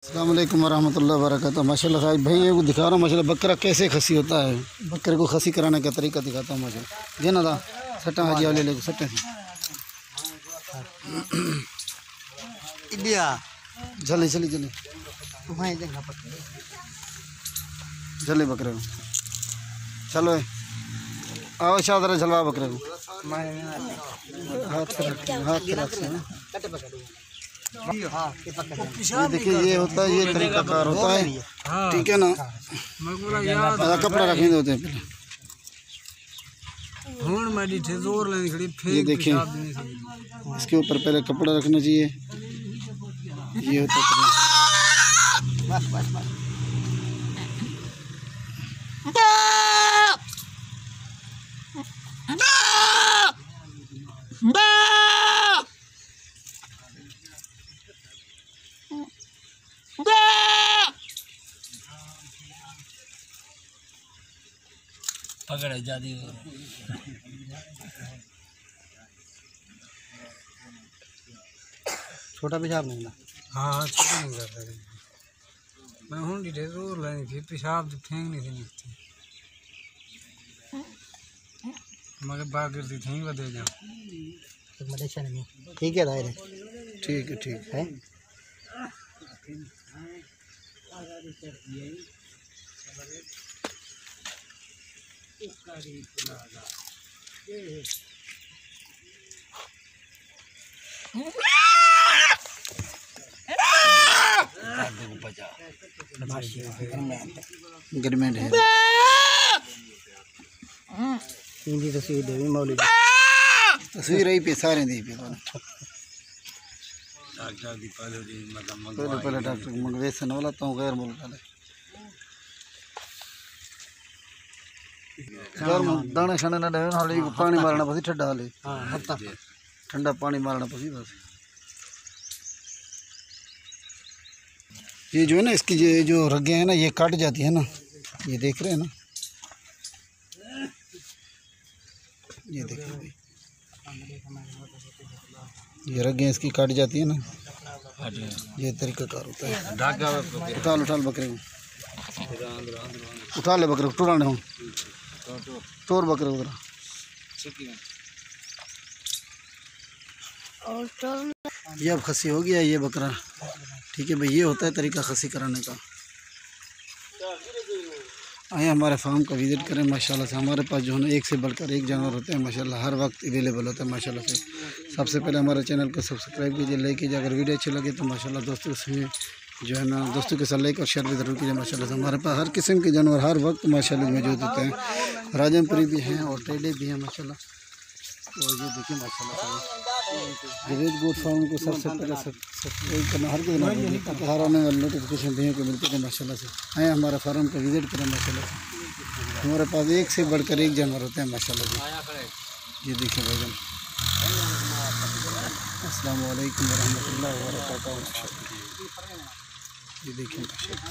अस्सलाम वालेकुम वरहमतुल्लाहि वबरकातुहू। माशाल्लाह साहब भाई ये को दिखा रहा हूँ माशाल्लाह बकरा कैसे खसी होता है। बकरे को खसी कराने का तरीका दिखाता हूँ माशाल्लाह। ये ना था सट्टा हाजी वाले ले सट्टे से इंडिया चले चले चले तुम्हारे देखा पकड़ चले बकरे को चलो आओ शादरा चलवा बकरे को हाथ रख ये देखिए ये होता है ये तरीकाकार होता है ठीक है ना। कपड़ा रखने होते हैं पहले ये देखिए इसके ऊपर पहले कपड़ा रखना चाहिए। ये होता है पकड़ जाती छोटा पेशाब नहीं ना। हाँ छोटा नहीं कर सकते मैं हूँ डिटेल जोर लेनी फिर पेशाब तो फेंकनी थी निकलती मगर बात करती थी बदल जाओ ठीक है दायरे ठीक है गवर्नमेंट है हिंदी तस्वीर देवी मौली तस्वीर ही पे सारे दी पे डॉक्टर दी पहले डॉक्टर मंगवेशन वाला तो गैर मुल्क वाले दाने शाने ना डे हाले पानी मारना पसी ठंडा हाले ठंडा पानी मारना पसी बस। ये जो है ना इसकी ये जो रगें हैं ना ये कट जाती है ना ये देख रहे हैं ना ये देखिए भाई ये रगें इसकी कट जाती है ना ये तरीकाकार होता है। उठा बकरे को उठा ले बकरे को टुराने हो तोड़ बकरे उधर ये अब खसी हो गया ये बकरा ठीक है भाई। ये होता है तरीका खसी कराने का। आए हमारे फार्म का विज़िट करें माशाल्लाह से। हमारे पास जो है ना एक से बढ़कर एक जानवर होते हैं माशाल्लाह हर वक्त अवेलेबल होता है माशाल्लाह से। सबसे पहले हमारे चैनल को सब्सक्राइब कीजिए लाइक कीजिए। अगर वीडियो अच्छी लगे तो माशाल्लाह दोस्तों से जो है ना दोस्तों के साथ लाइक और शेयर भी ज़रूर कीजिए माशाल्लाह से। हमारे पास हर किस्म के जानवर हर वक्त माशाल्लाह मौजूद होते हैं। राजमपुरी भी हैं और टेढ़े भी हैं माशाल्लाह। और ये देखिए माशाल्लाह जवेद गोट फार्म को सबसे पहले सब्सक्राइब करना हर कोई हर आने वाले नोटिफिकेशन भैया को मिलते हैं माशाल्लाह से। आए हमारे फार्म का विज़िट करें माशाल्लाह से। हमारे पास एक से बढ़कर एक जानवर होते हैं माशाल्लाह से। ये देखिए भाईजान अस्सलाम वालेकुम वरहमतुल्लाहि वबरकातुहू। ये देखिए माशाल्लाह।